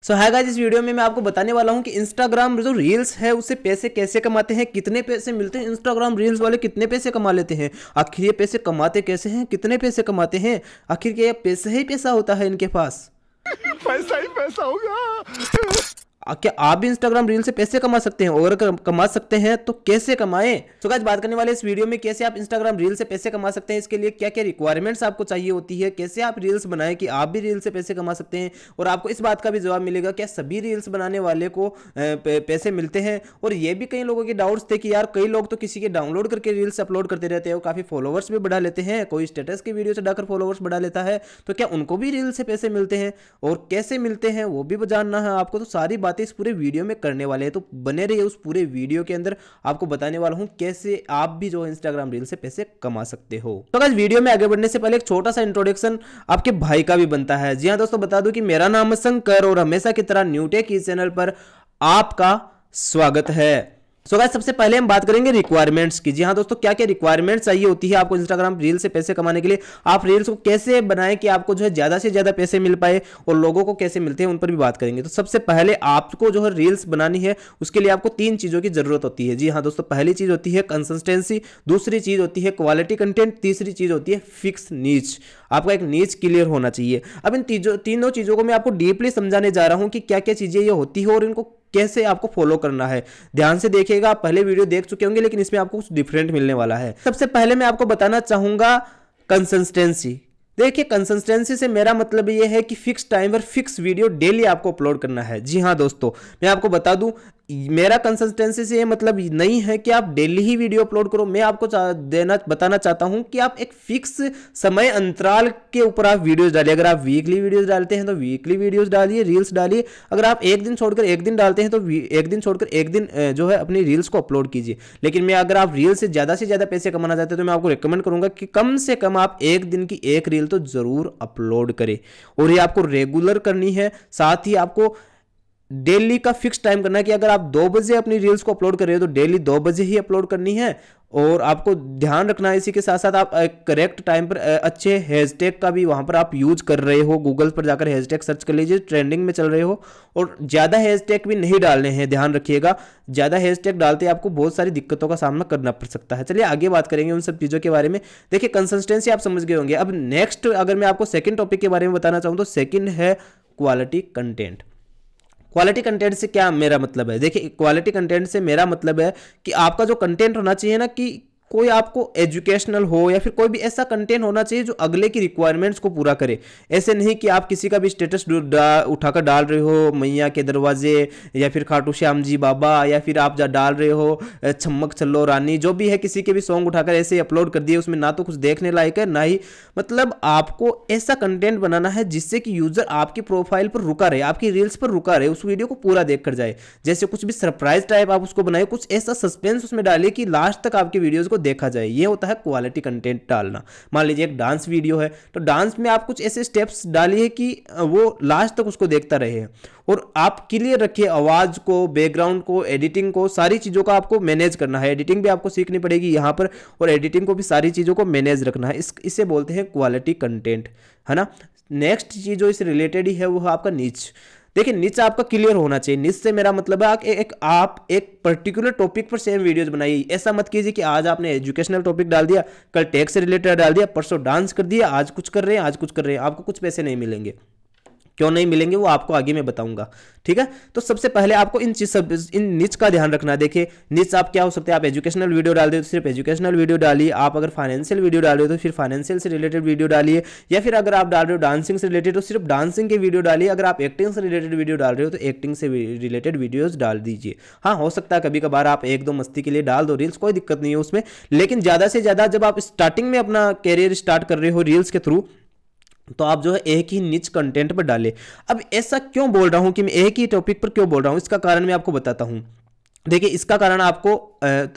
सो hi guys, इस video में मैं आपको बताने वाला हूं कि इंस्टाग्राम जो रील्स है उससे पैसे कैसे कमाते हैं, कितने पैसे मिलते हैं। इंस्टाग्राम रील्स वाले कितने पैसे कमा लेते हैं, आखिर ये पैसे कमाते कैसे हैं, कितने पैसे कमाते हैं, आखिर क्या ये पैसा ही पैसा होता है इनके पास। पैसा ही पैसा होगा। क्या आप भी इंस्टाग्राम रील से पैसे कमा सकते हैं, और अगर कमा सकते हैं तो कैसे कमाएं। तो गाइस, बात करने वाले इस वीडियो में कैसे आप इंस्टाग्राम रील से पैसे कमा सकते हैं, इसके लिए क्या क्या रिक्वायरमेंट्स आपको चाहिए होती है, कैसे आप रील्स बनाएं कि आप भी रील से पैसे कमा सकते हैं। और आपको इस बात का भी जवाब मिलेगा क्या सभी रील्स बनाने वाले को पैसे मिलते हैं। और ये भी कई लोगों के डाउट्स थे कि यार कई लोग तो किसी के डाउनलोड करके रील्स अपलोड करते रहते हैं, काफी फॉलोवर्स भी बढ़ा लेते हैं, कोई स्टेटस की वीडियो चढ़ाकर फॉलोवर्स बढ़ा लेता है, तो क्या उनको भी रील से पैसे मिलते हैं और कैसे मिलते हैं वो भी जानना है आपको। तो सारी बातें इस पूरे वीडियो में करने वाले हैं, तो बने रहिए उस पूरे वीडियो के अंदर। आपको बताने वाला हूं कैसे आप भी जो इंस्टाग्राम रील से पैसे कमा सकते हो। तो गाइस, वीडियो में आगे बढ़ने से पहले एक छोटा सा इंट्रोडक्शन आपके भाई का भी बनता है। जी हां दोस्तों, बता दूं कि मेरा नाम है शंकर और हमेशा की तरह न्यूटेक इस चैनल पर आपका स्वागत है। सो गाइस, सबसे पहले हम बात करेंगे रिक्वायरमेंट्स की। जी हाँ दोस्तों, क्या क्या रिक्वायरमेंट्स चाहिए होती है आपको इंस्टाग्राम रील से पैसे कमाने के लिए। आप रील्स को कैसे बनाएं कि आपको जो है ज्यादा से ज्यादा पैसे मिल पाए, और लोगों को कैसे मिलते हैं उन पर भी बात करेंगे। तो सबसे पहले आपको जो है रील्स बनानी है, उसके लिए आपको 3 चीजों की जरूरत होती है। जी हाँ दोस्तों, पहली चीज होती है कंसिस्टेंसी, दूसरी चीज होती है क्वालिटी कंटेंट, तीसरी चीज होती है फिक्स नीच। आपका एक नीच क्लियर होना चाहिए। अब इन तीनों चीजों को मैं आपको डीपली समझाने जा रहा हूं कि क्या क्या चीजें ये होती है और इनको कैसे आपको फॉलो करना है। ध्यान से देखिएगा, आप पहले वीडियो देख चुके होंगे लेकिन इसमें आपको कुछ डिफरेंट मिलने वाला है। सबसे पहले मैं आपको बताना चाहूंगा कंसिस्टेंसी। देखिए, कंसिस्टेंसी से मेरा मतलब ये है कि फिक्स टाइम पर फिक्स वीडियो डेली आपको अपलोड करना है। जी हाँ दोस्तों, मैं आपको बता दूं, मेरा कंसिस्टेंसी से ये मतलब नहीं है कि आप डेली ही वीडियो अपलोड करो। मैं आपको बताना चाहता हूं कि आप एक फिक्स समय अंतराल के ऊपर आप वीडियोस डालिए। अगर आप वीकली वीडियोस डालते हैं तो वीकली वीडियोस डालिए, रील्स डालिए। अगर आप एक दिन छोड़कर एक दिन डालते हैं तो एक दिन छोड़कर एक दिन जो है अपनी रील्स को अपलोड कीजिए। लेकिन अगर आप रील से ज़्यादा पैसे कमाना चाहते हैं तो मैं आपको रिकमेंड करूंगा कि कम से कम आप एक दिन की एक रील तो जरूर अपलोड करें, और ये आपको रेगुलर करनी है। साथ ही आपको डेली का फिक्स टाइम करना है कि अगर आप 2 बजे अपनी रील्स को अपलोड कर रहे हो तो डेली 2 बजे ही अपलोड करनी है। और आपको ध्यान रखना है, इसी के साथ साथ आप करेक्ट टाइम पर अच्छे हैशटैग का भी वहां पर आप यूज कर रहे हो। गूगल पर जाकर हैशटैग सर्च कर लीजिए, ट्रेंडिंग में चल रहे हो। और ज़्यादा हैशटैग भी नहीं डालने हैं, ध्यान रखिएगा। ज़्यादा हैशटैग डालते ही आपको बहुत सारी दिक्कतों का सामना करना पड़ सकता है। चलिए आगे बात करेंगे उन सब चीज़ों के बारे में। देखिए, कंसिस्टेंसी आप समझ गए होंगे। अब नेक्स्ट अगर मैं आपको सेकेंड टॉपिक के बारे में बताना चाहूँ तो सेकेंड है क्वालिटी कंटेंट। क्वालिटी कंटेंट से क्या मेरा मतलब है, देखिए क्वालिटी कंटेंट से मेरा मतलब है कि आपका जो कंटेंट होना चाहिए ना, कि कोई आपको एजुकेशनल हो या फिर कोई भी ऐसा कंटेंट होना चाहिए जो अगले की रिक्वायरमेंट्स को पूरा करे। ऐसे नहीं कि आप किसी का भी स्टेटस उठाकर डाल रहे हो, मैया के दरवाजे या फिर खाटू श्याम जी बाबा, या फिर आप डाल रहे हो छम्मक छल्लो रानी, जो भी है किसी के भी सॉन्ग उठाकर ऐसे ही अपलोड कर दिए। उसमें ना तो कुछ देखने लायक है, ना ही मतलब आपको ऐसा कंटेंट बनाना है जिससे कि यूजर आपकी प्रोफाइल पर रुका रहे, आपकी रील्स पर रुका रहे, उस वीडियो को पूरा देख कर जाए। जैसे कुछ भी सरप्राइज टाइप आप उसको बनाए, कुछ ऐसा सस्पेंस उसमें डालिए कि लास्ट तक आपकी वीडियोस को देखा जाए। ये होता है क्वालिटी कंटेंट डालना। मान लीजिए एक डांस वीडियो है, तो डांस में आप कुछ ऐसे स्टेप्स डालिए कि वो लास्ट तक उसको देखता रहे। और आप क्लियर रखिए आवाज को, बैकग्राउंड को, एडिटिंग को, सारी चीजों का आपको मैनेज करना है। एडिटिंग भी आपको सीखनी पड़ेगी यहाँ पर, और एडिटिंग को भी सारी चीजों को मैनेज रखना है। इसे बोलते हैं क्वालिटी कंटेंट, है ना। नेक्स्ट चीज जो इससे रिलेटेड ही है वो है आपका नीच। देखिए, नीच आपका क्लियर होना चाहिए। नीच से मेरा मतलब है आप एक पर्टिकुलर टॉपिक पर सेम वीडियोस बनाइए। ऐसा मत कीजिए कि आज आपने एजुकेशनल टॉपिक डाल दिया, कल टेक से रिलेटेड डाल दिया, परसों डांस कर दिया, आज कुछ कर रहे हैं, आज कुछ कर रहे हैं। आपको कुछ पैसे नहीं मिलेंगे। क्यों नहीं मिलेंगे वो आपको आगे मैं बताऊंगा, ठीक है। तो सबसे पहले आपको इन निच का ध्यान रखना है। देखिए, निच आप क्या हो सकते हैं, आप एजुकेशनल वीडियो डाल दे तो सिर्फ एजुकेशनल वीडियो डालिए। आप अगर फाइनेंशियल वीडियो डाल रहे हो तो फिर फाइनेंशियल से रिलेटेड वीडियो डालिए, या फिर अगर आप डाल रहे हो डांसिंग से रिलेटेड तो सिर्फ डांसिंग के वीडियो डालिए। अगर आप एक्टिंग से रिलेटेड वीडियो डाल रहे हो तो एक्टिंग से रिलेटेड वीडियोज डाल दीजिए। हाँ, हो सकता है कभी कभार आप 1-2 मस्ती के लिए डाल दो रील्स, कोई दिक्कत नहीं है उसमें। लेकिन ज़्यादा से ज़्यादा जब आप स्टार्टिंग में अपना कैरियर स्टार्ट कर रहे हो रील्स के थ्रू, तो आप जो है एक ही निच कंटेंट पर डालें। अब ऐसा क्यों बोल रहा हूं कि मैं एक ही टॉपिक पर क्यों बोल रहा हूं, इसका कारण मैं आपको बताता हूं। देखिए इसका कारण आपको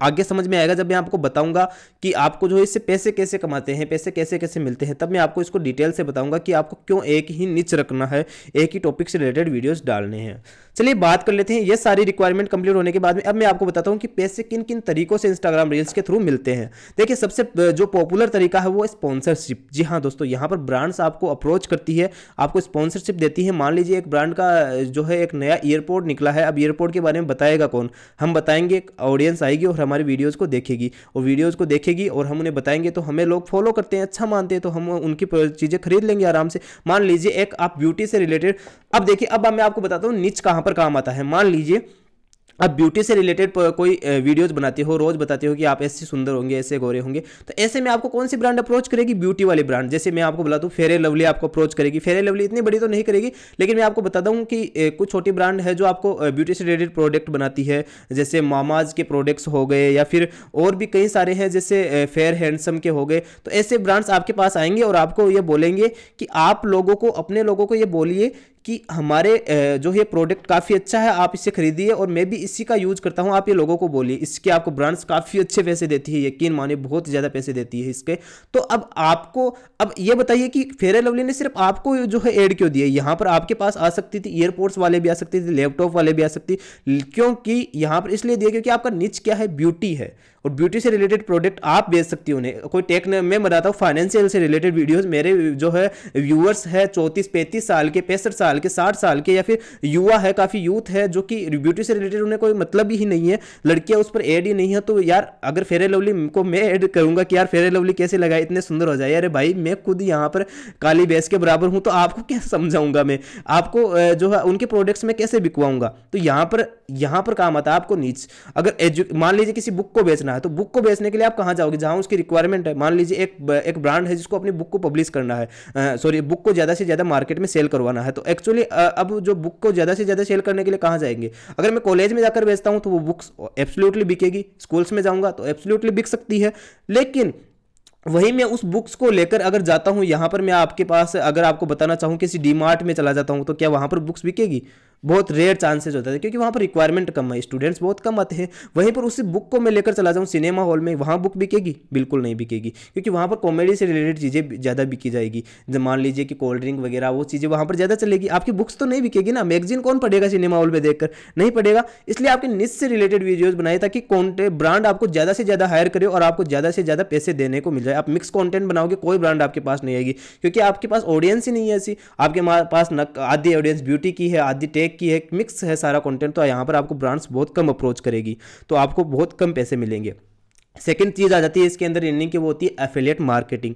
आगे समझ में आएगा जब मैं आपको बताऊंगा कि आपको जो इससे पैसे कैसे कमाते हैं, पैसे कैसे कैसे मिलते हैं, तब मैं आपको इसको डिटेल से बताऊंगा कि आपको क्यों एक ही निच रखना है, एक ही टॉपिक से रिलेटेड वीडियोस डालने हैं। चलिए बात कर लेते हैं। ये सारी रिक्वायरमेंट कंप्लीट होने के बाद में अब मैं आपको बताता हूं कि पैसे किन किन तरीकों से इंस्टाग्राम रील्स के थ्रू मिलते हैं। देखिए सबसे जो पॉपुलर तरीका है वो स्पॉन्सरशिप। जी हाँ दोस्तों, यहाँ पर ब्रांड्स आपको अप्रोच करती है, आपको स्पॉन्सरशिप देती है। मान लीजिए एक ब्रांड का जो है एक नया ईयरपोड निकला है, अब ईयरपोड के बारे में बताएगा कौन, हम बताएंगे, ऑडियंस आएगी और हमारे वीडियोज़ को देखेगी, और वीडियोज़ को देखेगी और हम उन्हें बताएंगे तो हमें लोग फॉलो करते हैं, अच्छा मानते हैं, तो हम उनकी चीज़ें खरीद लेंगे आराम से। मान लीजिए एक आप ब्यूटी से रिलेटेड, अब देखिए अब मैं आपको बताता हूँ निच कहाँ पर काम आता है। मान लीजिए अब ब्यूटी से रिलेटेड कोई वीडियोस बनाते हो, रोज बताते हो कि आप ऐसे सुंदर होंगे, ऐसे गोरे होंगे, तो ऐसे में आपको कौन सी ब्रांड अप्रोच करेगी? ब्यूटी वाली ब्रांड। जैसे मैं आपको बताता हूँ फेयर एंड लवली आपको अप्रोच करेगी। फेयर एंड लवली इतनी बड़ी तो नहीं करेगी, लेकिन मैं आपको बताता हूँ कि कुछ छोटी ब्रांड है जो आपको ब्यूटी से रिलेटेड प्रोडक्ट बनाती है, जैसे मामाज के प्रोडक्ट्स हो गए या फिर और भी कई सारे हैं जैसे फेयर हैंडसम के हो गए। तो ऐसे ब्रांड्स आपके पास आएंगे और आपको ये बोलेंगे कि आप लोगों को, अपने लोगों को ये बोलिए कि हमारे जो ये प्रोडक्ट काफ़ी अच्छा है, आप इसे खरीदिए और मैं भी इसी का यूज करता हूँ, आप ये लोगों को बोलिए। इसके आपको ब्रांड्स काफ़ी अच्छे पैसे देती है, यकीन मानिए बहुत ज़्यादा पैसे देती है इसके। तो अब आपको अब ये बताइए कि फेयर एंड लवली ने सिर्फ आपको जो है ऐड क्यों दिया? यहाँ पर आपके पास आ सकती थी, ईयरपोड्स वाले भी आ सकते थे, लैपटॉप वाले भी आ सकती, क्योंकि यहाँ पर इसलिए दिया क्योंकि आपका निच क्या है? ब्यूटी है, और ब्यूटी से रिलेटेड प्रोडक्ट आप बेच सकती हो उन्हें। कोई टेक मैं बताता हूँ फाइनेंशियल से रिलेटेड वीडियोस, मेरे जो है व्यूअर्स है 34-35 साल के, 65 साल के, 60 साल के, या फिर युवा है, काफ़ी यूथ है जो कि ब्यूटी से रिलेटेड उन्हें कोई मतलब ही नहीं है, लड़कियां उस पर ऐड ही नहीं है। तो यार अगर फेयर एंड लवली को मैं ऐड करूंगा कि यार फेयर एंड लवली कैसे लगाए, इतने सुंदर हो जाए, अरे भाई मैं खुद यहाँ पर काली भैंस के बराबर हूँ, तो आपको कैसे समझाऊंगा मैं, आपको जो है उनके प्रोडक्ट्स में कैसे बिकवाऊंगा? तो यहाँ पर काम आता है आपको नीच। अगर मान लीजिए किसी बुक को बेचना है, तो बुक को बेचने के लिए आप कहाँ जाओगे? जहाँ उसकी रिक्वायरमेंट है। मान लीजिए एक ब्रांड है जिसको अपनी बुक को पब्लिश करना है, सॉरी बुक को ज़्यादा से ज़्यादा मार्केट में सेल करवाना है, तो एक्चुअली अब जो बुक को ज़्यादा से ज़्यादा सेल करने के लिए कहाँ जाएंगे? अगर मैं कॉलेज में जाकर बेचता हूँ तो वो बुक्स एब्सोल्युटली बिकेगी, स्कूल्स में जाऊँगा तो एब्सोल्युटली बिक सकती है। लेकिन वहीं मैं उस बुक्स को लेकर अगर जाता हूँ, यहाँ पर मैं आपके पास अगर आपको बताना चाहूँ किसी डीमार्ट में चला जाता हूँ, तो क्या वहाँ पर बुक्स बिकेगी? बहुत रेयर चांसेस होता है, क्योंकि वहाँ पर रिक्वायरमेंट कम है, स्टूडेंट्स बहुत कम आते हैं। वहीं पर उसी बुक को मैं लेकर चला जाऊँ सिनेमा हॉल में, वहाँ बुक बिकेगी? बिल्कुल नहीं बिकेगी, क्योंकि वहाँ पर कॉमेडी से रिलेटेड चीज़ें ज़्यादा बिकी जाएगी। जब मान लीजिए कि कोल्ड ड्रिंक वगैरह वो चीज़ें वहाँ पर ज़्यादा चलेगी, आपकी बुक्स तो नहीं बिकेगी ना। मैगजीन कौन पढ़ेगा सिनेमा हॉल में देखकर? नहीं पढ़ेगा। इसलिए आपके निच से रिलेटेड वीडियोज़ बनाए ताकि ब्रांड आपको ज़्यादा से ज़्यादा हायर करे और आपको ज़्यादा से ज़्यादा पैसे देने को मिल जाए। आप मिक्स कॉन्टेंट बनाओगे, कोई ब्रांड आपके पास नहीं आएगी, क्योंकि आपके पास ऑडियंस ही नहीं है ऐसी। आपके पास आधी ऑडियंस ब्यूटी की है, आधी टेक की है, मिक्स है सारा कंटेंट, तो यहाँ पर आपको ब्रांड्स बहुत कम अप्रोच करेगी, तो आपको बहुत कम पैसे मिलेंगे। सेकंड चीज आ जाती है इसके अंदर अर्निंग की, वो होती है affiliate marketing.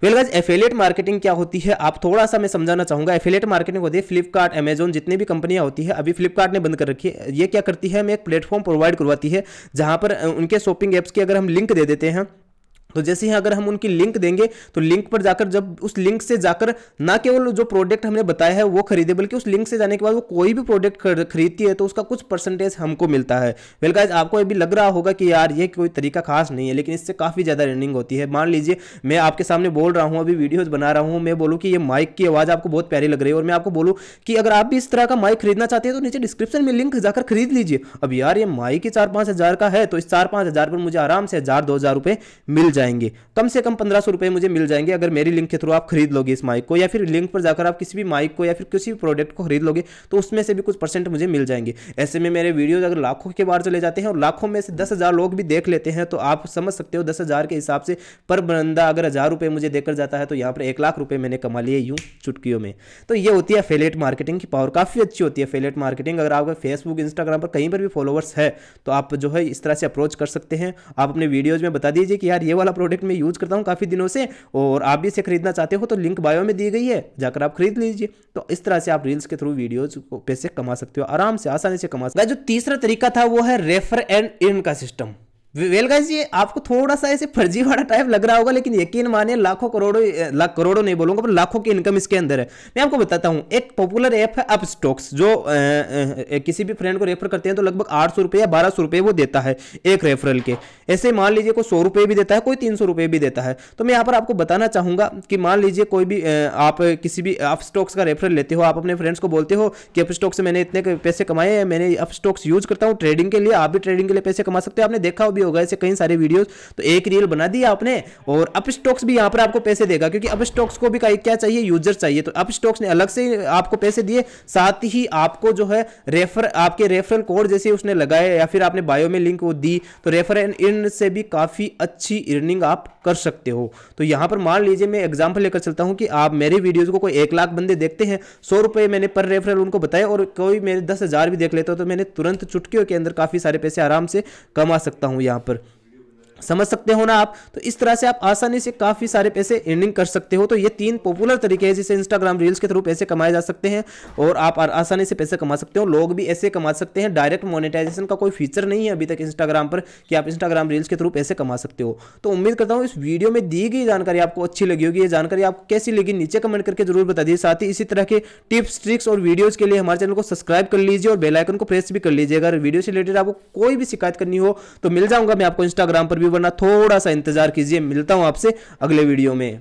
Well guys, affiliate marketing क्या होती है आप थोड़ा सा मैं समझाना चाहूंगा। एफिलिएट मार्केटिंग होती है फ्लिपकार्ट, अमेजॉन, जितनी भी कंपनियां होती है, अभी फ्लिपकार्ट ने बंद कर रखी है। ये क्या करती है, हमें एक प्लेटफॉर्म प्रोवाइड करवाती है जहां पर उनके शॉपिंग एप्स की अगर हम लिंक दे देते हैं, तो जैसे ही अगर हम उनकी लिंक देंगे तो लिंक पर जाकर, जब उस लिंक से जाकर ना केवल जो प्रोडक्ट हमने बताया है वो खरीदे, बल्कि उस लिंक से जाने के बाद वो कोई भी प्रोडक्ट खरीदती है तो उसका कुछ परसेंटेज हमको मिलता है। वेल गाइस, आपको ये भी लग रहा होगा कि यार ये कोई तरीका खास नहीं है, लेकिन इससे काफ़ी ज़्यादा अर्निंग होती है। मान लीजिए मैं आपके सामने बोल रहा हूँ, अभी वीडियोज बना रहा हूँ, मैं बोलूँ कि ये माइक की आवाज़ आपको बहुत प्यारी लग रही है, और मैं आपको बोलूँ कि अगर आप भी इस तरह का माइक खरीदना चाहते हैं तो नीचे डिस्क्रिप्शन में लिंक जाकर खरीद लीजिए। अब यार ये माइक ही 4-5 हज़ार का है, तो इस 4-5 हज़ार पर मुझे आराम से 1000-2000 रुपये मिल जाएंगे, कम से कम 1500 रुपये मुझे मिल जाएंगे अगर मेरी लिंक के थ्रू आप खरीद लोगे इस माइक को, या फिर लिंक पर जाकर आप किसी भी माइक को या फिर किसी भी प्रोडक्ट को खरीद लोगे तो उसमें से भी कुछ परसेंट मुझे मिल जाएंगे। ऐसे में मेरे वीडियोज अगर लाखों के बाहर चले जाते हैं और लाखों में से 10,000 लोग भी देख लेते हैं, तो आप समझ सकते हो 10,000 के हिसाब से पर बंदा अगर 1000 रुपये मुझे देकर जाता है तो यहाँ पर 1 लाख रुपये मैंने कमा लिए यूँ चुटकियों में। तो ये होती है एफिलिएट मार्केटिंग की पावर, काफ़ी अच्छी होती है एफिलिएट मार्केटिंग। अगर आपका फेसबुक, इंस्टाग्राम पर कहीं पर भी फॉलोवर्स है तो आप जो है इस तरह से अप्रोच कर सकते हैं। आप अपने वीडियोज़ में बता दीजिए कि यार ये वाला प्रोडक्ट मैं यूज़ करता हूँ काफ़ी दिनों से और आप भी इसे खरीदना चाहते हो, तो लिंक बायो में दी गई है, जाकर आप खरीद लीजिए। तो इस तरह से आप रील्स के थ्रू वीडियोज को पैसे कमा सकते हो, आराम से, आसानी से कमा सकते हो। जो तीसरा तरीका था वो है रेफर एंड अर्न का सिस्टम। वेल गाइस, ये आपको थोड़ा सा ऐसे फर्जीवाड़ा टाइप लग रहा होगा, लेकिन यकीन मानिए लाखों करोड़ों, लाख करोड़ों नहीं बोलूंगा, पर लाखों की इनकम इसके अंदर है। मैं आपको बताता हूं, एक पॉपुलर ऐप है अपस्टॉक्स, जो किसी भी फ्रेंड को रेफर करते हैं तो लगभग 800 रुपये या 1200 रुपये वो देता है एक रेफरल के। ऐसे मान लीजिए कोई 100 रुपये भी देता है, कोई 300 रुपये भी देता है। तो मैं यहाँ पर आपको बताना चाहूंगा कि मान लीजिए कोई भी आप किसी भी अपस्टॉक्स का रेफरल लेते हो, आप अपने फ्रेंड्स को बोलते हो कि अपस्टॉक्स से मैंने इतने पैसे कमाए हैं, मैंने अपस्टॉक्स यूज करता हूँ ट्रेडिंग के लिए, आप भी ट्रेडिंग के लिए पैसे कमा सकते हो। आपने देखा भी होगा ऐसे कई सारे वीडियोस। तो एक रील बना दी आपने और अपस्टॉक्स भी यहां पर आपको पैसे देगा, क्योंकि अपस्टॉक्स को भी क्या चाहिए, यूजर चाहिए। तो अपस्टॉक्स ने अलग से आपको पैसे दिए, साथ ही आपको जो है आपके रेफरल कोड जैसे उसने लगाए या फिर आपने बायो में लिंक वो दी, तो रेफरल इन से भी काफी अच्छी अर्निंग आप कर सकते हो। तो यहां पर मान लीजिए मैं एग्जांपल लेकर चलता हूं कि आप मेरे वीडियोस को कोई 1 लाख बंदे देखते हैं, 100 रुपए मैंने पर रेफरल उनको बताया, और कोई मेरे 10,000 भी देख लेता हो, तो मैंने तुरंत चुटकियों के अंदर काफी सारे पैसे आराम से कमा सकता हूं। यहां पर समझ सकते हो ना आप। तो इस तरह से आप आसानी से काफी सारे पैसे अर्निंग कर सकते हो। तो ये 3 पॉपुलर तरीके हैं जिससे इंस्टाग्राम रील्स के थ्रू पैसे कमाए जा सकते हैं, और आप आसानी से पैसे कमा सकते हो। लोग भी ऐसे कमा सकते हैं, डायरेक्ट मोनेटाइजेशन का कोई फीचर नहीं है अभी तक इंस्टाग्राम पर कि आप इंस्टाग्राम रील्स के थ्रू पैसे कमा सकते हो। तो उम्मीद करता हूँ इस वीडियो में दी गई जानकारी आपको अच्छी लगी होगी। ये जानकारी आपको कैसी लगी नीचे कमेंट करके जरूर बता दीजिए। साथ ही इसी तरह के टिप्स, ट्रिक्स और वीडियोज के लिए हमारे चैनल को सब्सक्राइब कर लीजिए और बेल आइकन को प्रेस भी कर लीजिए। अगर वीडियो से रिलेटेड आपको कोई भी शिकायत करनी हो तो मिल जाऊंगा मैं आपको इंस्टाग्राम पर भी, वरना थोड़ा सा इंतजार कीजिए। मिलता हूं आपसे अगले वीडियो में।